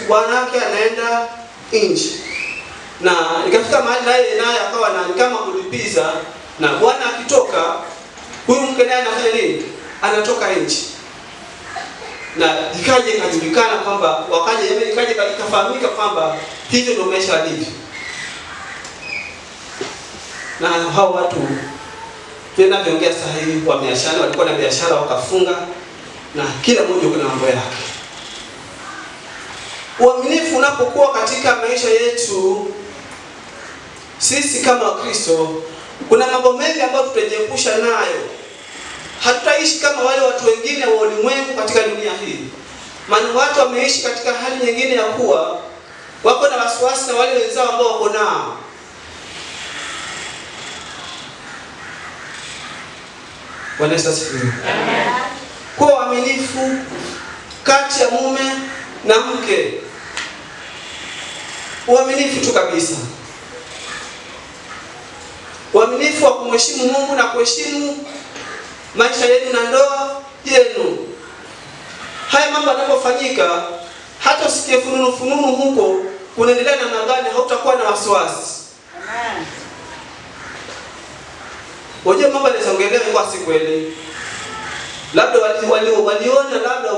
bwana yake anaenda nje. Na ikafika mahali naye akawa na kama kulipiza, na bwana akitoka huyu mke naye anafanya nini? Anatoka nje. Na ikaje ikajulikana kwamba ikaje ikafahamika kwamba hivyo ndio maisha yalivyo. Na hao watu tunavyoongea sasa hivi wameachana, walikuwa na biashara wakafunga, na kila mmoja kuna mambo yake. Uaminifu unapokuwa katika maisha yetu sisi kama Wakristo, kuna mambo mengi ambayo tutajiepusha nayo. Hatutaishi kama wale watu wengine wa ulimwengu katika dunia hii. Maana watu wameishi katika hali nyingine ya kuwa wako na wasiwasi na wale wenzao ambao wako nao. Bwana Yesu asifiwe. Amen. Kwa uaminifu kati ya mume na mke. Uaminifu tu kabisa. Uaminifu wa kumheshimu Mungu na kuheshimu maisha yenu na ndoa yenu. Haya mambo yanapofanyika, hata usikie fununu huko kunaendelea namna gani, hautakuwa na wasiwasi. Amen. Wajua mambo yanasongelea kwa si kweli. Labda waliona labda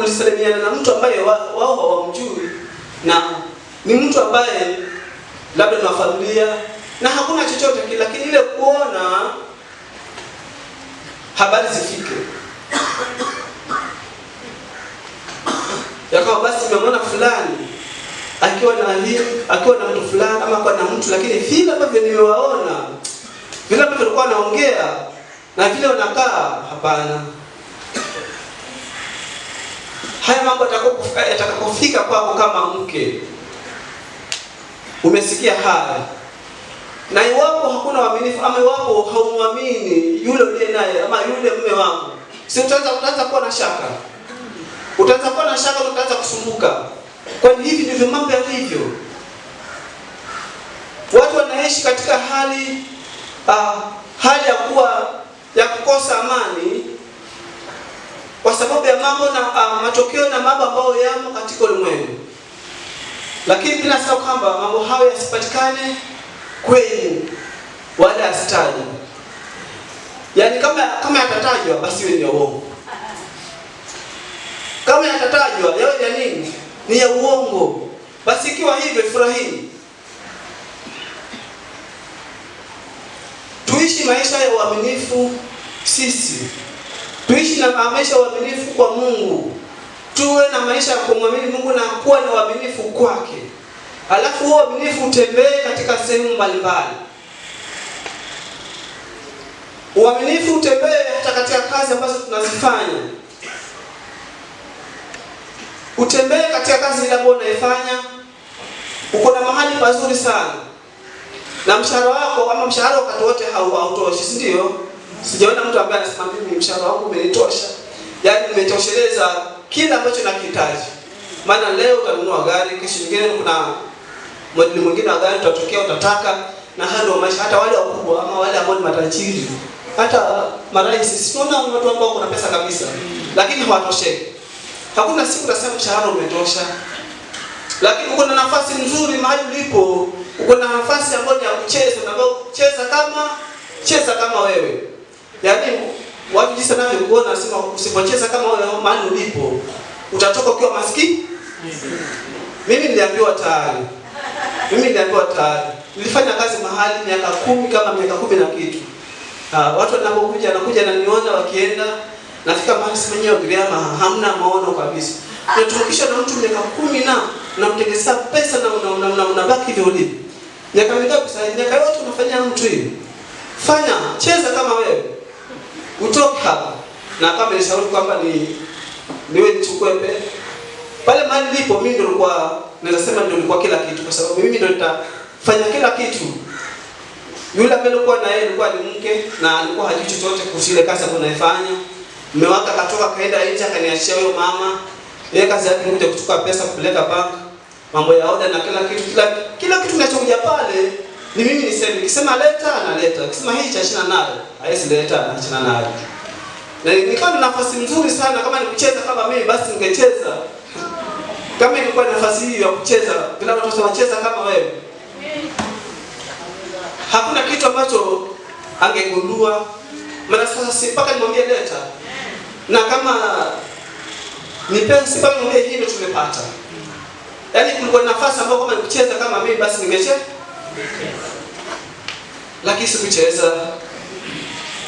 ulisalimiana na mtu ambaye wao hawamjui, na ni mtu ambaye labda na familia na hakuna chochote kile, lakini ile kuona habari zifike. Yakawa basi nimemwona fulani akiwa na mtu fulani ama kwa na mtu, lakini vile ambavyo nimewaona, vile ambavyo walikuwa wanaongea na vile wanakaa, hapana. Haya mambo yatakapofika kwako kama mke, umesikia haya, na iwapo hakuna uaminifu ama iwapo haumwamini yule uliye naye ama yule mume wako, si utaanza kuwa na shaka. Utaanza kuwa na shaka, utaanza kusumbuka. Kwani hivi ndivyo mambo yalivyo. Watu wanaishi katika hali ya kukosa amani kwa sababu ya mambo na matokeo na mambo ambayo yamo katika ulimwengu. Lakini bila sababu kwamba mambo hayo yasipatikane kwenu wala yasitajwe. Yaani kama yatatajwa basi iwe ni uongo. Kama yatatajwa yawe ya nini? Ni ya uongo. Basi ikiwa hivyo, furahini. Tuishi maisha ya uaminifu sisi. Tuishi na maisha ya uaminifu kwa Mungu. Tuwe na maisha ya kumwamini Mungu na kuwa na uaminifu kwake. Alafu huo uaminifu utembee katika sehemu mbalimbali. Uaminifu utembee hata katika kazi ambazo tunazifanya. Utembee katika kazi ile ambayo unaifanya. Uko na mahali pazuri sana, na mshahara wako ama mshahara wakati wote hautoshi, si ndio? Sijaona mtu ambaye anasema mimi mshahara wangu umenitosha. Yaani nimetosheleza kila ambacho nakihitaji. Maana leo utanunua gari, kesho nyingine kuna modeli mwingine wa gari utatokea utataka, na hado maisha. Hata wale wakubwa ama wale ambao ni matajiri, hata marais, tunaona watu ambao kuna pesa kabisa lakini hawatosheki. Hakuna siku utasema mshahara umetosha. Lakini uko na nafasi nzuri mahali ulipo, uko na nafasi ambayo ya kucheza, na cheza kama wewe. Yaani watu jinsi wanavyokuona nasema usipocheza kama wewe mahali ulipo, utatoka ukiwa maskini. Mimi niliambiwa tayari. Nilifanya kazi mahali miaka 10 na kitu. Watu wanakuja na niona wakienda, nafika mahali simenyewe gharama hamna maono kabisa. Tunatumikisha na mtu miaka 10 na unamtengeneza pesa na unabaki hivyo ulivyo. Miaka mingapi sasa? Miaka yote unafanya mtu hivi. Fanya, cheza kama wewe. Utoke hapa. Na kama nishauri kwamba niwe nichukue pale mahali nilipo, mimi ndio nilikuwa kila kitu, kwa sababu mimi ndio nitafanya kila kitu. Yule ambaye alikuwa na yeye alikuwa ni mke na alikuwa hajui chochote kuhusu ile kazi ambayo naifanya. Mume wake akatoka kaenda nje akaniachia huyo mama. Yeye kazi yake ni kuja kuchukua pesa kupeleka bank, mambo ya order na kila kitu kinachokuja pale ni mimi nikisema leta analeta, nikisema hii chashina nayo haisi leta anachana nayo. Na nilikuwa na nafasi nzuri sana, kama nikucheza kama mimi basi ningecheza. Kama ilikuwa nafasi hii ya kucheza, bila watu wanacheza kama wewe, hakuna kitu ambacho angegundua. Maana sasa si mpaka nimwambie leta. Na kama nipenzi mpaka nimwambie hii ndio tumepata. Yaani kulikuwa nafasi ambayo kama nikicheza kama mimi basi ningecheza. Lakini sikucheza.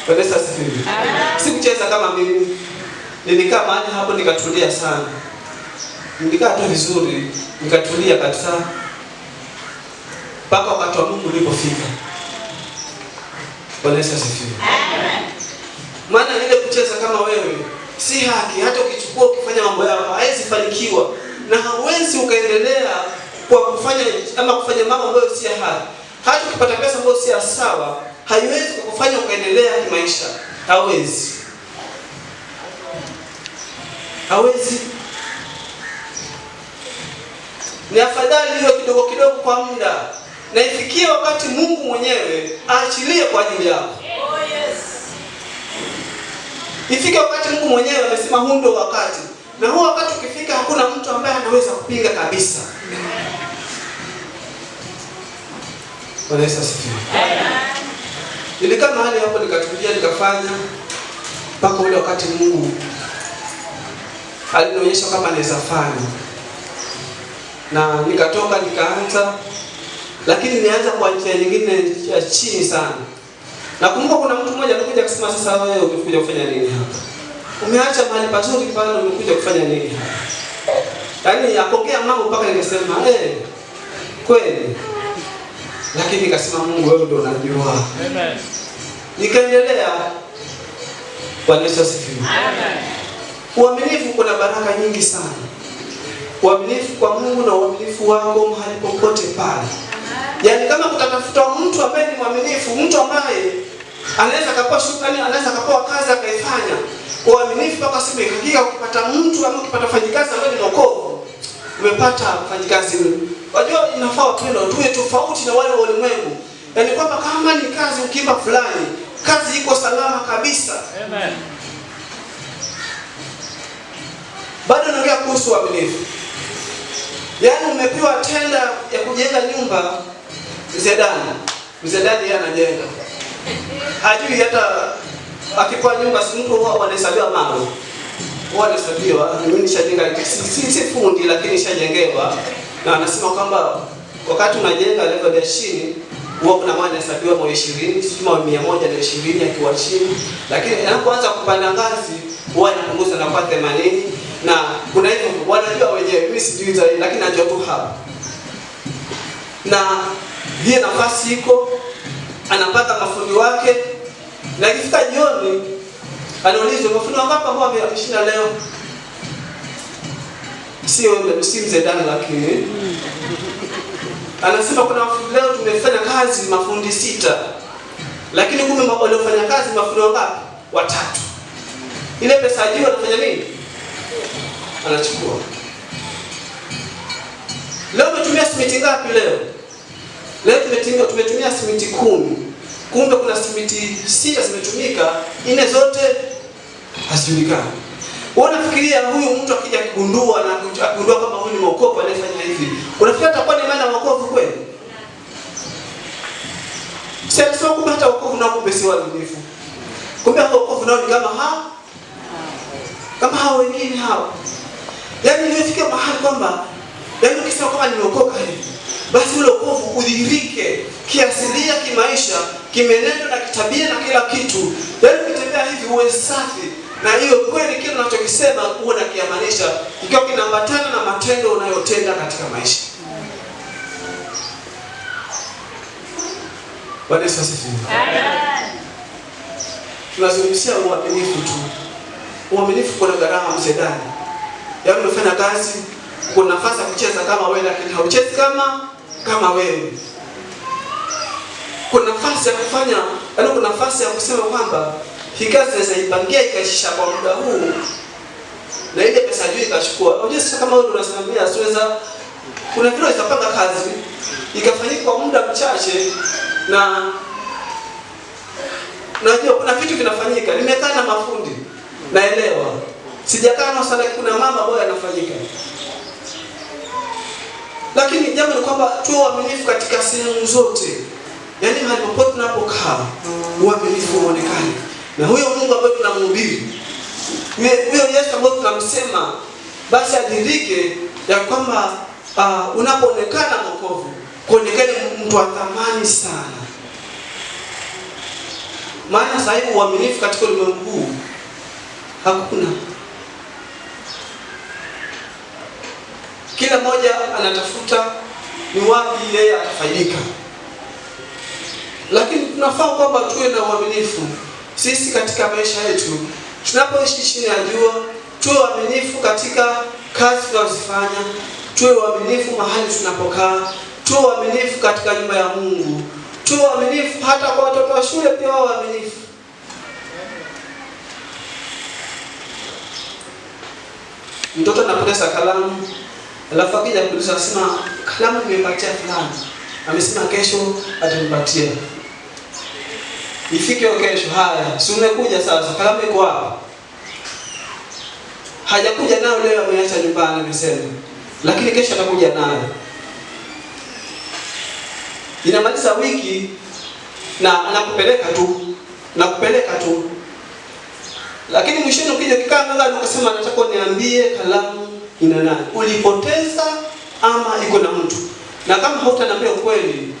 Pesa sifiwe. Sikucheza kama mimi. Nilikaa mahali hapo nikatulia sana. Nilikaa tu vizuri, nikatulia kabisa. Mpaka wakati wa Mungu ulipofika. Pesa sifiwe. Maana ile kucheza kama wewe si haki. Hata ukichukua ukifanya mambo yako haiwezi fanikiwa, na hauwezi ukaendelea kwa kufanya mambo ambayo si haki. Hata ukipata pesa ambayo si sawa, haiwezi kukufanya ukaendelea kimaisha. Hawezi. Ni afadhali hiyo kidogo kidogo kwa muda, na ifikie wakati Mungu mwenyewe aachilie kwa ajili yako. Ifike wakati Mungu mwenyewe amesema huu ndio wakati. Na huo wakati ukifika hakuna mtu ambaye anaweza kupinga kabisa. Bwana Yesu asifiwe. Nilikaa mahali hapo nikatulia nikafanya mpaka ule wakati Mungu alinionyesha kama naweza fanya. Na nikatoka nikaanza, lakini nianza kwa njia nyingine ya chini sana. Nakumbuka kuna mtu mmoja alikuja akasema, sasa wewe umekuja kufanya nini hapa? Umeacha mahali pazuri pale, umekuja kufanya nini hapa? Yaani akongea mambo mpaka nikasema kweli. Lakini nikasema Mungu wewe ndio unajua. Amen. Nikaendelea. Bwana Yesu asifiwe. Amen. Uaminifu kuna baraka nyingi sana. Uaminifu kwa Mungu na uaminifu wako mahali popote pale. Yaani kama kutatafuta mtu ambaye ni mwaminifu, mtu ambaye anaweza akapewa shukrani, anaweza akapewa kazi akaifanya. Uaminifu mpaka sema hakika ukipata mtu ama ukipata fanyikazi ambaye ni mwokovu, umepata fanyikazi. Unajua inafaa wapendwa tuwe tofauti na wale wa ulimwengu. Yaani kwamba kama ni kazi ukiimba fulani, kazi iko salama kabisa. Amen. Bado naongea kuhusu uaminifu. Yaani umepewa tenda ya kujenga nyumba, Mzee Dani yeye anajenga. Hajui hata akipewa nyumba si mtu wao wanahesabiwa mawe. Wao wanahesabiwa, mimi nishajenga si fundi lakini nishajengewa. Na anasema kwamba wakati unajenga level ya chini, huwa kuna maana hesabiwa mwa 20, sima 120 akiwa chini. Lakini anapoanza kupanda ngazi, huwa inapunguza na kwa 80. Na kuna hivyo wanajua wenyewe, mimi sijui zaidi lakini najua tu hapa. Na hii nafasi iko, anapata mafundi wake, na ikifika jioni anaulizwa mafundi wangapi ambao wameshinda leo? Si Mzee Dani lakini anasema kuna mafundi leo tumefanya kazi mafundi 6. Lakini kumbe waliofanya kazi mafundi wangapi? 3. Ile pesa ajio anafanya nini? Anachukua. Leo umetumia simiti ngapi leo? Leo tumetumia simiti 10. Kumbe kuna simiti 6 zimetumika, 4 zote hazijulikani. Unafikiria huyu mtu akija kugundua na kugundua kama huyu ni mwokovu anayefanya hivi, unafikiri atakuwa ni maana mwokovu kweli? Sasa kumbe hata wokovu nao kumbe si waaminifu. Kumbe wokovu nao ni kama hao wengine hao. Yaani nimefika mahali kwamba yaani ukisema kama nimeokoka hivi, basi ule wokovu udhihirike kiasilia, kimaisha, kimenendo na kitabia na kila kitu. Yaani ukitembea hivi uwe safi, na hiyo kweli kile unachokisema uwe na kiamanisha, ikiwa kinaambatana na matendo unayotenda katika maisha. Bwana Yesu asifiwe. Amen. Tunazungumzia uaminifu tu. Uaminifu kuna gharama Mzee Dani. Yaani umefanya kazi, kuna nafasi ya kucheza kama wewe lakini hauchezi kama wewe. Kuna nafasi ya kufanya, yaani kuna nafasi ya kusema kwamba hii kazi inaweza ipangia ikaisha kwa muda huu na ile pesa juu ikachukua. Unajua sasa kama wewe unasimamia siweza, kuna vile itapanga kazi ikafanyika kwa muda mchache, na najua kuna vitu vinafanyika. Nimekaa na mafundi, naelewa. Sijakaa na sana, kuna mambo ambayo yanafanyika. Lakini jambo ni kwamba tuwe waaminifu katika sehemu zote. Yaani mahali popote tunapokaa, uaminifu uonekane. Na huyo Mungu ambaye tunamhubiri, huyo Yesu ambaye tunamsema, basi adirike ya kwamba unapoonekana mwokovu, kuonekane mtu wa thamani sana. Maana sasa hivi uaminifu katika ulimwengu huu hakuna. Kila mmoja anatafuta ni wapi yeye atafaidika. Lakini tunafaa kwamba tuwe na uaminifu sisi katika maisha yetu. Tunapoishi chini ya jua, tuwe waaminifu katika kazi tunazofanya, tuwe waaminifu mahali tunapokaa, tuwe waaminifu katika nyumba ya Mungu, tuwe waaminifu hata kwa watoto wa shule pia wao waaminifu. Mtoto anapoteza kalamu, alafu akija kuuliza asema kalamu nimepatia fulani. Amesema kesho atanipatia. Ifike kesho, haya, si umekuja sasa, kalamu iko wapi? Hajakuja nayo leo, ameacha nyumbani amesema. Lakini kesho atakuja nayo. Inamaliza wiki na anakupeleka tu. Lakini mwishoni ukija kikaa nganga ukasema nataka niambie kalamu ina nani? Ulipoteza ama iko na mtu? Na kama hautaniambia ukweli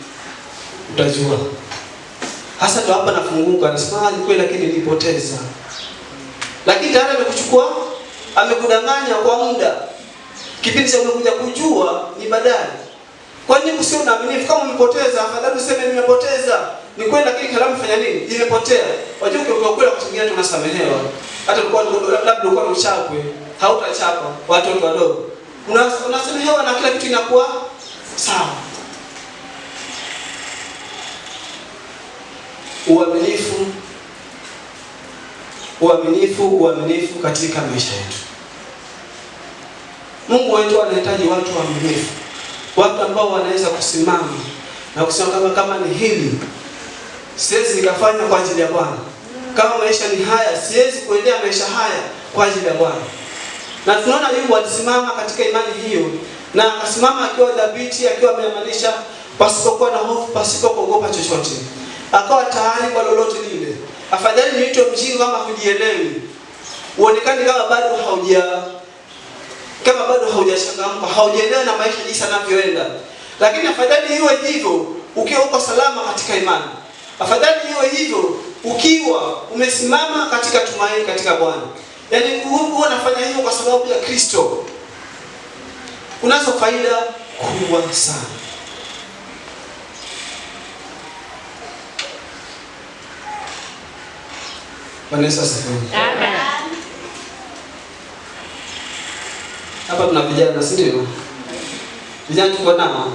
utajua. Hasa ndo hapa nafunguka, nasema ni kweli lakini nilipoteza. Lakini tayari amekuchukua, amekudanganya kwa muda. Kipindi cha umekuja kujua ni baadaye. Kwa nini usio na uaminifu? Kama umepoteza, afadhali useme nimepoteza. Ni kweli lakini kalamu fanya nini? Imepotea. Wajua kwa kweli kutumia tunasamehewa. Hata labda ulikuwa uchapwe, hautachapa watoto wadogo. Unasamehewa na kila kitu inakuwa sawa. Uaminifu katika maisha yetu. Mungu wetu anahitaji watu waaminifu. Watu ambao wanaweza kusimama na kusema kama ni hili siwezi nikafanya kwa ajili ya Bwana. Kama maisha ni haya, siwezi kuendea maisha haya kwa ajili ya Bwana. Na tunaona Ayubu alisimama katika imani hiyo, na akasimama akiwa dhabiti, akiwa ameamanisha pasipokuwa na hofu, pasipo kuogopa chochote. Akawa tayari kwa lolote lile. Afadhali niitwe mjinga kama hujielewi. Uonekane kama bado haujachangamka, haujaelewa na maisha jinsi yanavyoenda. Lakini afadhali iwe hivyo ukiwa uko salama katika imani. Afadhali iwe hivyo ukiwa umesimama katika tumaini katika Bwana. Yaani huwa nafanya hivyo kwa sababu ya Kristo. Kunazo faida kubwa sana. Bwana Yesu asifiwe. Amen. Hapa tuna vijana, si ndio? Vijana tuko nao.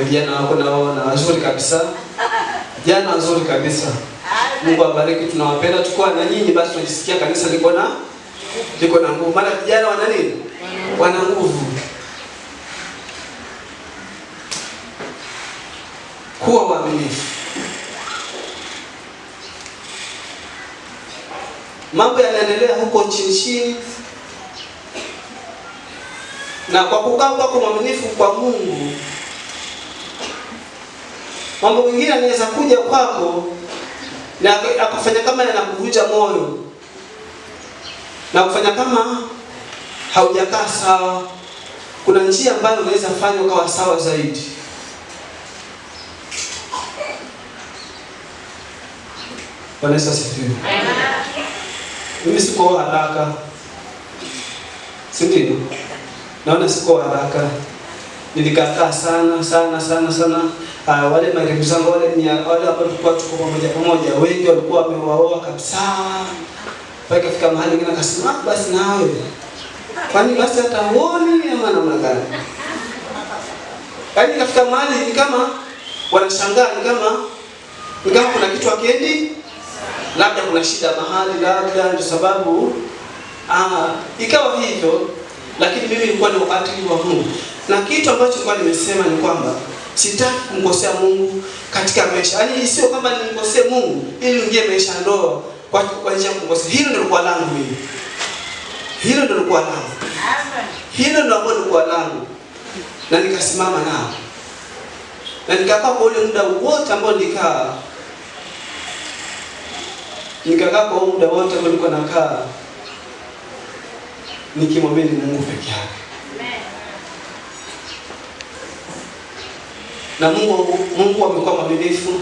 Vijana wako na wazuri kabisa. Vijana wazuri kabisa. Mungu awabariki, tunawapenda. Tukua na nyinyi basi tunajisikia kanisa liko na nguvu. Maana vijana wana nini? Wana nguvu. Kuwa waaminifu. Mambo yanaendelea huko chini. Na kwa kukaa kwako mwaminifu kwa Mungu, mambo mengine yanaweza kuja kwako na akafanya kama yanakuvunja moyo. Na kufanya kama haujakaa sawa. Kuna njia ambayo unaweza fanya ukawa sawa zaidi. Bwana Yesu asifiwe. Mimi siko haraka. Si ndio? Naona siko haraka. Nilikataa sana. Wale marafiki zangu wale ambao tulikuwa tuko pamoja, wengi walikuwa wamewaoa kabisa. Paka fika mahali ngine akasema basi nawe. Kwani basi hata uone ama namna gani? Yaani kafika mahali ni kama wanashangaa, ni kama kuna kitu akiendi, labda kuna shida mahali, labda ndio sababu ikawa hivyo. Lakini mimi nilikuwa na wakati wa Mungu. Na kitu ambacho nilikuwa nimesema ni kwamba sitaki kumkosea Mungu katika maisha. Yaani sio kama nimkosee Mungu ili niingie maisha ndoa kwa njia ya kumkosea. Hilo ndio lilikuwa langu mimi. Hilo ndio lilikuwa langu. Hilo ndio ambalo lilikuwa langu. na nikasimama nao. Na nikakaa kwa ule muda wote ambao nikakaa kwa muda wote ambao nilikuwa nakaa nikimwamini Mungu peke yake. Na Mungu amekuwa mwaminifu.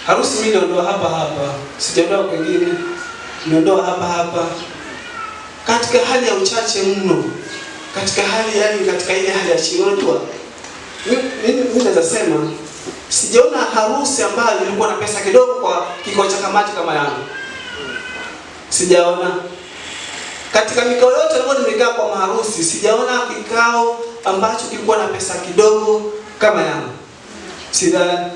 Harusi mimi niondoa hapa, sijaondoa kwingine, niondoa hapa. Katika hali ya uchache mno, katika ile hali ya chini. Unajua, mimi naweza sema sijaona harusi ambayo ilikuwa na pesa kidogo kwa kikao cha kamati kama yangu. Sijaona. Katika mikao yote ambayo nimekaa kwa maharusi, sijaona kikao ambacho kilikuwa na pesa kidogo kama yangu. Sidhani.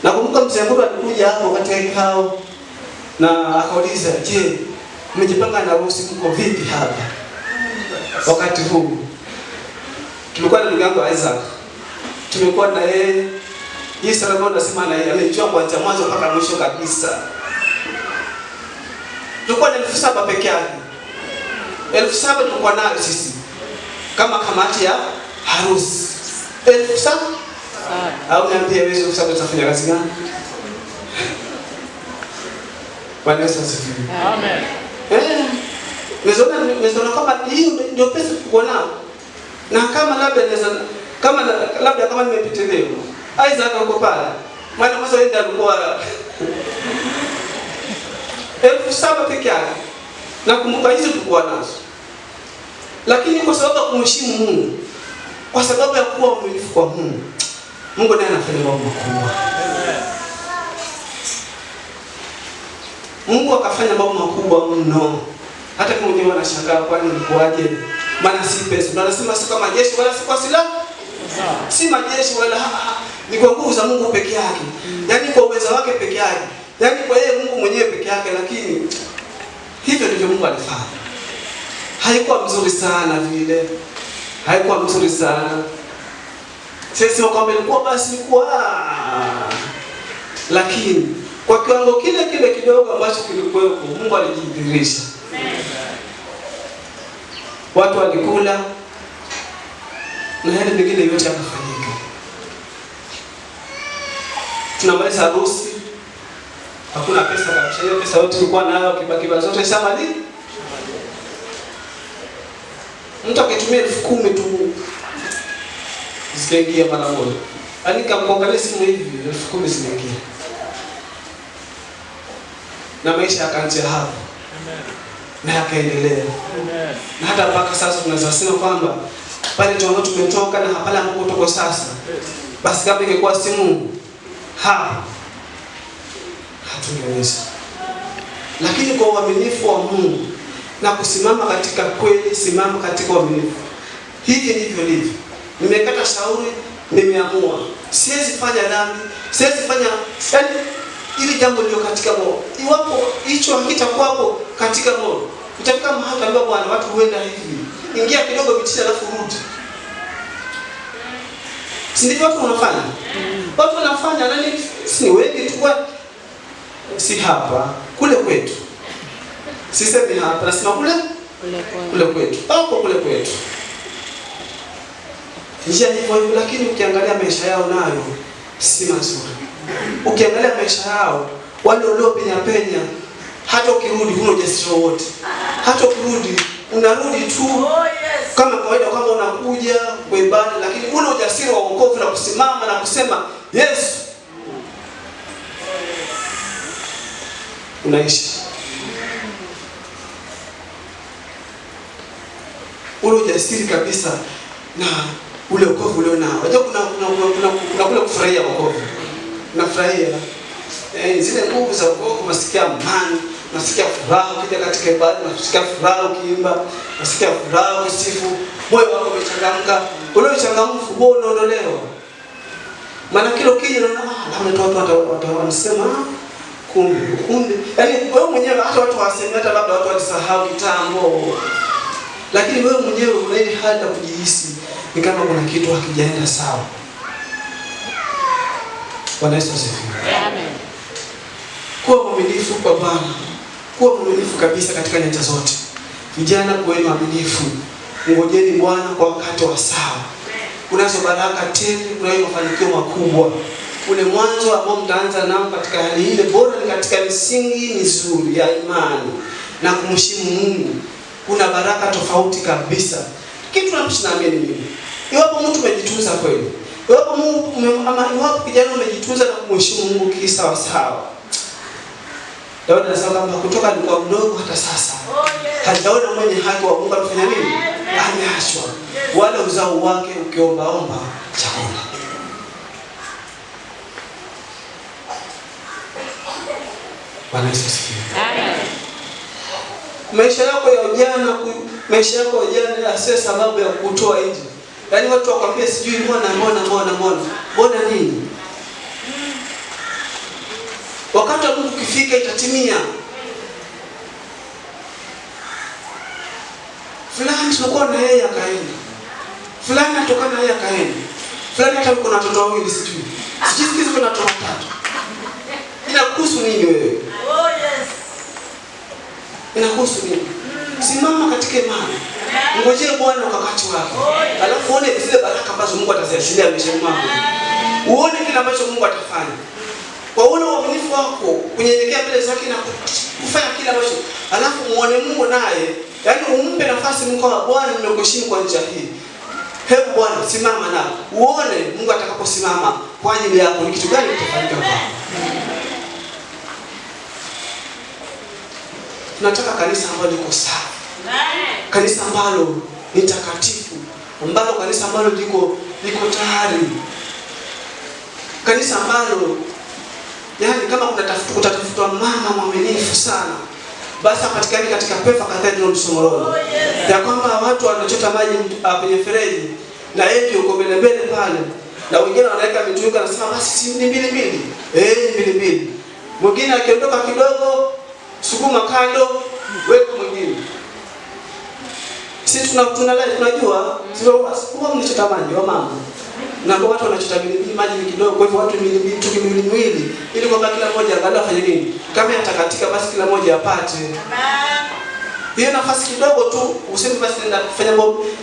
Nakumbuka mzee Mburu alikuja hapo katika kikao na akauliza, "Je, mmejipanga na harusi mko vipi hapa?" Wakati huu tulikuwa na ndugu yangu Isaac. Tumekuwa na yeye. Hii salamu nasema na yeye amejua kuanzia mwanzo mpaka mwisho kabisa. Tulikuwa na 7,000 peke yake. 7,000 tulikuwa nayo sisi kama kamati ya harusi. 7,000? Au niambie wewe 7,000 utafanya kazi gani? Bwana Yesu asifiwe. Amen. Nimeona kama hiyo ndio pesa tulikuwa nayo. Na kama labda kama nimepita leo. Isaac uko pale. Maana mwanzo yeye alikuwa 7,000 peke yake. Nakumbuka hizo tulikuwa nazo. Lakini kwa sababu ya kumheshimu Mungu, kwa sababu ya kuwa mwaminifu kwa Mungu, Mungu naye anafanya mambo makubwa. Mungu akafanya mambo makubwa mno. Hata kama wengine wanashangaa kwani ilikuwaje? Maana si pesa. Ndio anasema si kama jeshi wala si kwa silaha. Si majeshi wala ni kwa nguvu za Mungu peke yake. Yaani kwa uwezo wake peke yake. Yaani kwa yeye Mungu mwenyewe peke yake, lakini hivyo ndivyo Mungu alifanya. Haikuwa mzuri sana vile. Haikuwa mzuri sana. Sisi kwamba ilikuwa basi lakini kwa kiwango kile kidogo ambacho kilikuwa Mungu alijidhihirisha. Watu walikula na yale mengine yote yakafanyika. Tunamaliza harusi. Hakuna pesa kabisa. Hiyo pesa yote tulikuwa nayo kibakiba zote shamali. Mtu akitumia 10,000 tu zikaingia mara moja. Yaani kama kuangalia simu hivi 10,000 zinaingia. Na maisha yakaanzia hapo. Amen. Na yakaendelea. Amen. Na hata mpaka sasa tunaweza sema kwamba pale tumetoka na hapana ambapo tuko sasa. Basi kama ingekuwa simu hatungeweza. Lakini kwa uaminifu wa Mungu na kusimama katika kweli, simama katika uaminifu. Hivi ndivyo ndivyo. Nimekata shauri, nimeamua. Siwezi fanya dhambi, siwezi fanya ili jambo lilo katika moyo. Iwapo hicho hakitakuwa hapo katika moyo, utafika mahali ambapo Bwana watu huenda hivi. Ingia kidogo bitisha alafu rudi. Si ndivyo watu wanafanya? Watu wanafanya nani? Si wengi tu kwa si hapa, kule kwetu. Sisemi hapa, nasema kule kwetu. Hapo kule kwetu. Njia hivyo, lakini ukiangalia maisha yao nayo si mazuri. Ukiangalia maisha yao wale waliopenya, hata ukirudi huna ujasiri wote. Hata ukirudi unarudi tu kama kawaida, kama unakuja kwa ibada, lakini ule ujasiri wa wokovu na kusimama na kusema Yesu unaishi. Ule ujasiri kabisa na ule wokovu ule nao. Unajua kuna kule kufurahia wokovu. Unafurahia zile nguvu za wokovu, unasikia amani, unasikia furaha ukija katika ibada, unasikia furaha ukiimba, unasikia furaha ukisifu, moyo wako umechangamka. Ule uchangamfu huo unaondolewa. Maana kile ukija unaona watu wanasema kumbe. Yaani wewe mwenyewe hata watu waseme, hata labda watu walisahau kitambo. Lakini wewe mwenyewe una ile hali ya kujihisi ni kama kuna kitu hakijaenda sawa. Bwana Yesu asifiwe. Amen. Kuwa mwaminifu kwa Bwana. Kuwa mwaminifu kabisa katika nyanja zote. Vijana kuweni waaminifu. ngojeni Bwana kwa wakati wa sawa. Kunazo baraka tele, kunayo mafanikio makubwa. Ule mwanzo ambao mtaanza nao katika hali ile bora ni katika misingi mizuri ya imani na kumheshimu Mungu. Kuna baraka tofauti kabisa. Kitu tunachonaamini mimi, iwapo mtu umejitunza kweli, iwapo kijana umejitunza na kumheshimu Mungu kisawa sawa. Daudi anasema kwamba kutoka alikuwa mdogo hata sasa hajaona mwenye haki wa Mungu amefanya nini? Ameachwa. Wala uzao wake ukiombaomba chakula. Bwana Yesu asifiwe. Maisha yako ya ujana, maisha yako ya ujana asiwe sababu ya kutoa nje. Yaani watu wakwambie sijui mbona nini? Wakati wa Mungu ukifika itatimia. Fulani tunakuwa na yeye akaenda. Fulani atokana na yeye akaenda. Fulani hata kuna watoto wawili sijui. Sijui kuna watoto watatu. Inakuhusu nini wewe? Oh yes. Inakuhusu nini? Simama katika imani. Ngojee Bwana wakati wake. Alafu uone zile baraka ambazo Mungu ataziachilia maishani mwako. Uone kile ambacho Mungu atafanya. Kwa ule uaminifu wako, kunyenyekea mbele zake na kufanya kila ambacho. Alafu muone Mungu naye, yaani umpe nafasi Mungu kwa Bwana nimekuheshimu kwa njia hii. Hebu Bwana simama na uone Mungu atakaposimama kwa ajili yako ni kitu gani kitafanyika kwako. Tunataka kanisa ambalo liko safi. Kanisa ambalo ni takatifu, kanisa ambalo liko tayari. Kanisa ambalo yaani kama utatafutwa mama mwaminifu sana, basi apatikane katika Pefa Cathedral Msomoroni. Ya kwamba watu wanachota maji kwenye fereji na yeye yuko mbele pale. Na wengine wanaweka mitungi anasema basi si mbili. Mbili. Mwingine akiondoka kidogo, sukuma kando, weka mwingine. Sisi tunajua, sio kwa mnachota maji wa mama. Na kwa watu wanachota maji kidogo, kwa hivyo watu miwili ili kwamba kila mmoja angalau afanye nini? Kama yatakatika basi kila mmoja apate. Hiyo nafasi kidogo tu, useme basi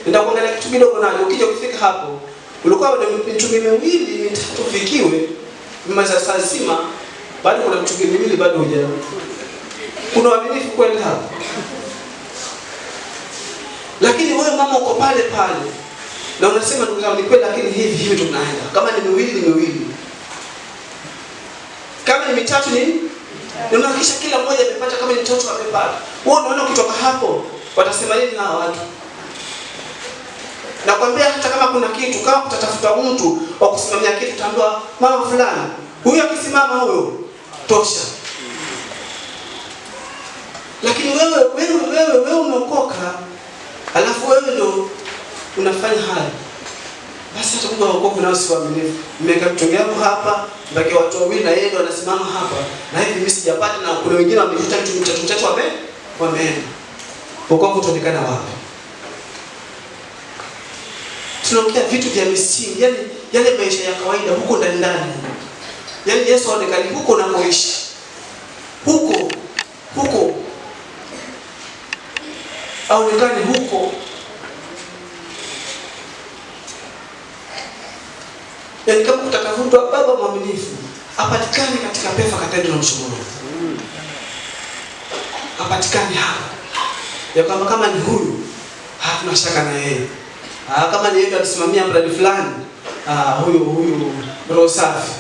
nenda kuangalia kitu kidogo na ukija kufika hapo. Ulikuwa na mitungi miwili mitatu fikiwe, mmaza saa nzima, bado kuna mitungi miwili bado huja. Kuna uaminifu kweli hapo. Lakini wewe mama uko pale. Na unasema ndugu zangu ni kweli lakini hivi tunaenda. Kama ni miwili. Kama ni mitatu ni unahakisha kila mmoja amepata, kama ni mtoto amepata. Wewe unaona ukitoka hapo watasema nini hawa watu? Nakwambia hata kama kuna kitu, kama kutatafuta mtu wa kusimamia kitu utaambiwa mama fulani. Huyo akisimama huyo tosha. Lakini wewe umeokoka. Alafu wewe ndo unafanya haya. Basi hata Mungu haokoki nao si waaminifu. Nimeweka mtungi wangu hapa, mbaki watu wawili na yeye ndo anasimama hapa. Na hivi mimi sijapata na kuna wengine wamejuta mtu mchache wameenda. Wokovu utaonekana wapi? Tunaongea vitu vya misingi, yaani yale maisha ya kawaida huko ndani. Yaani Yesu aonekane huko unakoishi. Huko aonekane huko. Yaani kama utatafutwa baba mwaminifu, apatikane katika Pefa Cathedral Msomoroni. Apatikane hapa. Ya kwamba kama ni huyu, hatuna shaka na yeye. Kama ni yeye atasimamia mradi fulani, huyu roho safi.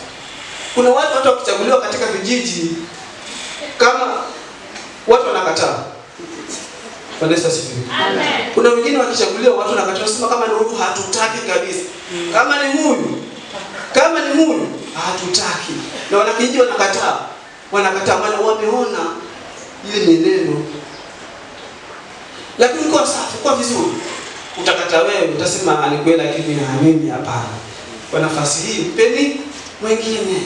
Kuna watu wakichaguliwa katika vijiji kama watu wanakataa. Bwana Yesu asifiwe. Amen. Kuna wengine wakichaguliwa watu wanakataa, sema kama ni huyu hatutaki kabisa. Kama ni huyu hatutaki. Na wanakijiji wanakataa maana wameona ile ni neno. Lakini kwa safi, kwa vizuri. Utakataa wewe, utasema ni kweli lakini na mimi hapana. Kwa nafasi hii mpeni mwingine.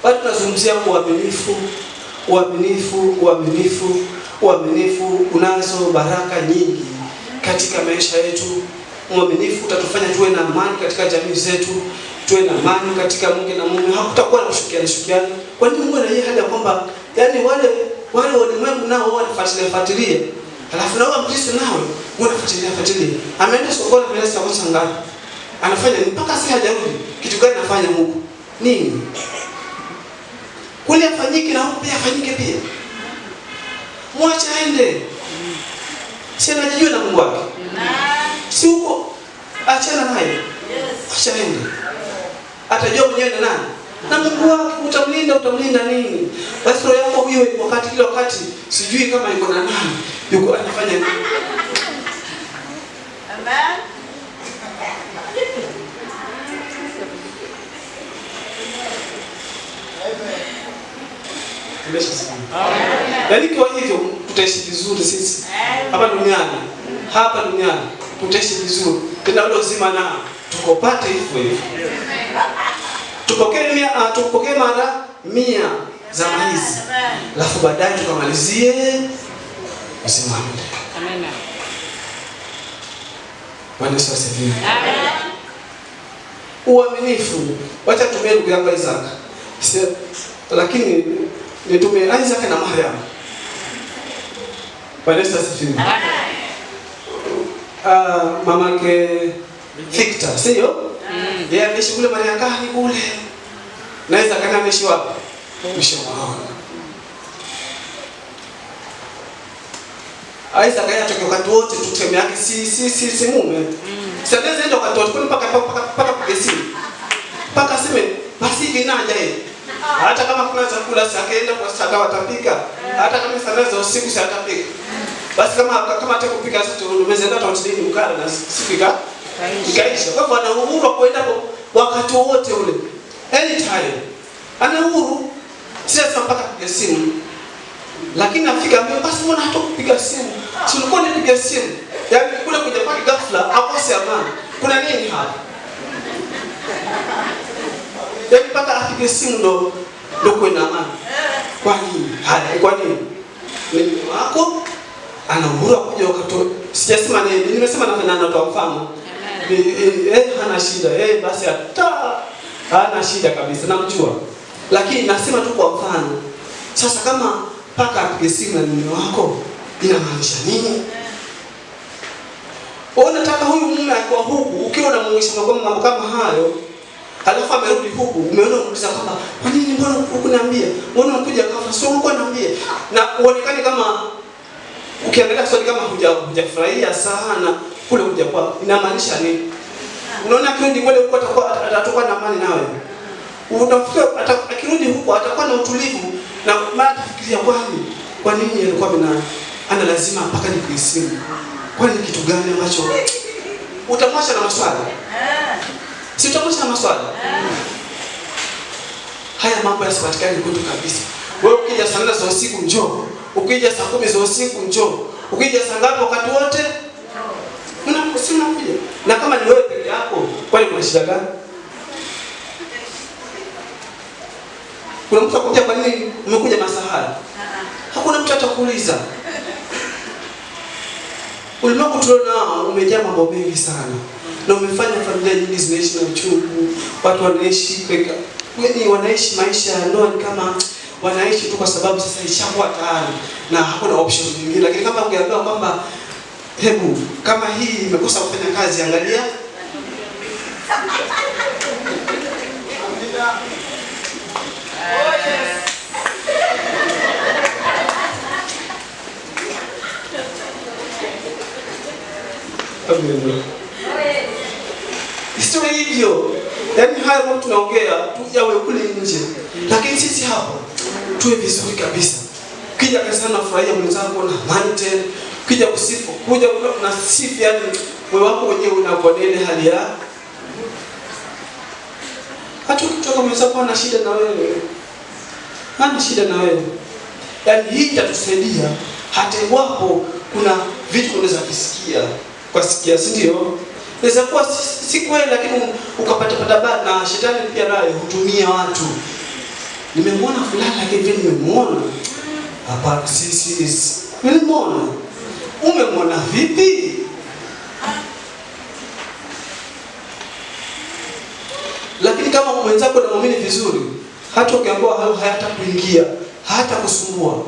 Bado tunazungumzia uaminifu unazo baraka nyingi katika maisha yetu. Uaminifu utatufanya tuwe na amani katika jamii zetu, tuwe na amani katika mke na mume. Hakutakuwa na kushukiana. Kwa nini Mungu na yeye hali ya kwamba yaani wale walimwengu nao wanafuatilia. Alafu na wewe Mkristo nawe unafuatilia. Ameenda sokoni, ameenda sokoni sangapi? Anafanya mpaka si hajarudi. Kitu gani anafanya huko? Nini? Kule afanyike na huko pia afanyike pia. Mwache aende. Si anajijua na Mungu wake. Si huko. Achana naye. Acha aende. Atajua mwenyewe na nani? Na Mungu wake. Utamlinda nini? Basi roho yako iwe kila wakati sijui kama yuko na nani. Yuko anafanya nini? Amen. Yaani kwa hivyo tutaishi vizuri sisi hapa duniani tutaishi vizuri tena ule uzima na tukopate hivyo. Tupokee mara 100 za hizi. Alafu baadaye tukamalizie uzima wa milele. Amen. Bwana Yesu asifiwe. Amen. Uaminifu. Wacha tumie ndugu yangu Isaac. Lakini nitumie Isaac na Mariam. Bwana Yesu asifiwe. Mamake Victor, sio? Yeye anaishi kule Mariakani kule. Na Isaac anaishi wapi? Mshauri. Isaac ayatoka wakati wote tuteme yake si mume. Sasa ndio wakati wote mpaka kugesi. Mpaka sema basi hivi naja yeye. Hata kama kuna chakula sakaenda kwa saka watapika. Hata kama sana za usiku satapika. Basi kama hata kupika sasa tumezenda tutini mkala na sifika. Ikaisha. Kwa hivyo ana uhuru wa kwenda wakati wote ule. Anytime. Ana uhuru. Sasa mpaka kupiga simu. Lakini afika mbele basi mbona hata kupiga simu? Si ulikuwa unapiga simu. Yaani kule kuja kwa ghafla akose amani. Kuna nini hapa? Yaani mpaka apige simu ndo kwenda amani. Kwa nini? Kwa nini? Mimi wako ana uhuru kuja wakati. Sijasema nini, nimesema na natoa mfano. Hana shida. Basi hata hana shida kabisa namjua. Lakini nasema tu kwa mfano. Sasa kama paka apige simu na mume wako inamaanisha nini? Unataka huyu mume akwa huku ukiwa unamuonyesha mambo kama hayo, alafu amerudi huku, umeona umuuliza kwamba kwa nini mbona ukuniambia? Mbona unakuja kafa? Sio uko niambia. Na uonekane kama ukiangalia swali kama hujafurahia sana kule hujakuwa inamaanisha nini? Unaona kirudi kule huko atakuwa na amani nawe. Unafikiria akirudi huko atakuwa na utulivu na mara fikiria kwa nini alikuwa ana lazima mpaka nikuisimu? Kwani kitu gani ambacho utamwacha na maswali? Si utamwacha na maswali? Haya mambo yasipatikane kwetu kabisa. Wewe ukija saa 4 za usiku njoo, ukija saa 10 za usiku njoo, ukija saa ngapi wakati wote? Unakuja. Na kama ni wewe peke yako, kwani kuna shida gani? Kuna mtu akuja kwa nini umekuja masahala? Hakuna mtu atakuuliza. Ulimwengu tunao umejaa mambo mengi sana. Na umefanya familia nyingi zinaishi na uchungu. Watu wanaishi wanaishi maisha ya ndoa kama wanaishi tu kwa sababu sasa ishakuwa tayari na hakuna option nyingine. Lakini kama ungeambiwa kwamba hebu kama hii imekosa kufanya kazi, angalia. Sio hivyo. Yaani haya mambo tunaongea tujawe kule nje. Lakini sisi hapa tuwe vizuri kabisa. Ukija kanisani unafurahia mwenzako na amani tena. Ukija kusifu, kuja na sifu, yani wewe wako wenyewe unakuwa ile hali ya hata ukitoka mwenzako ana shida na wewe. Hana shida na wewe. Yaani hii itatusaidia hata iwapo kuna vitu unaweza kusikia. Kwa sikia, si ndio? Inaweza kuwa si kweli lakini ukapata bad na shetani pia naye hutumia watu. Nimemwona fulani lakini vile nimemwona. Hapa sisi nilimwona. Umemwona vipi? Lakini kama mwenzako unamwamini vizuri, hata ukiambiwa hayata kuingia, hata kusumbua.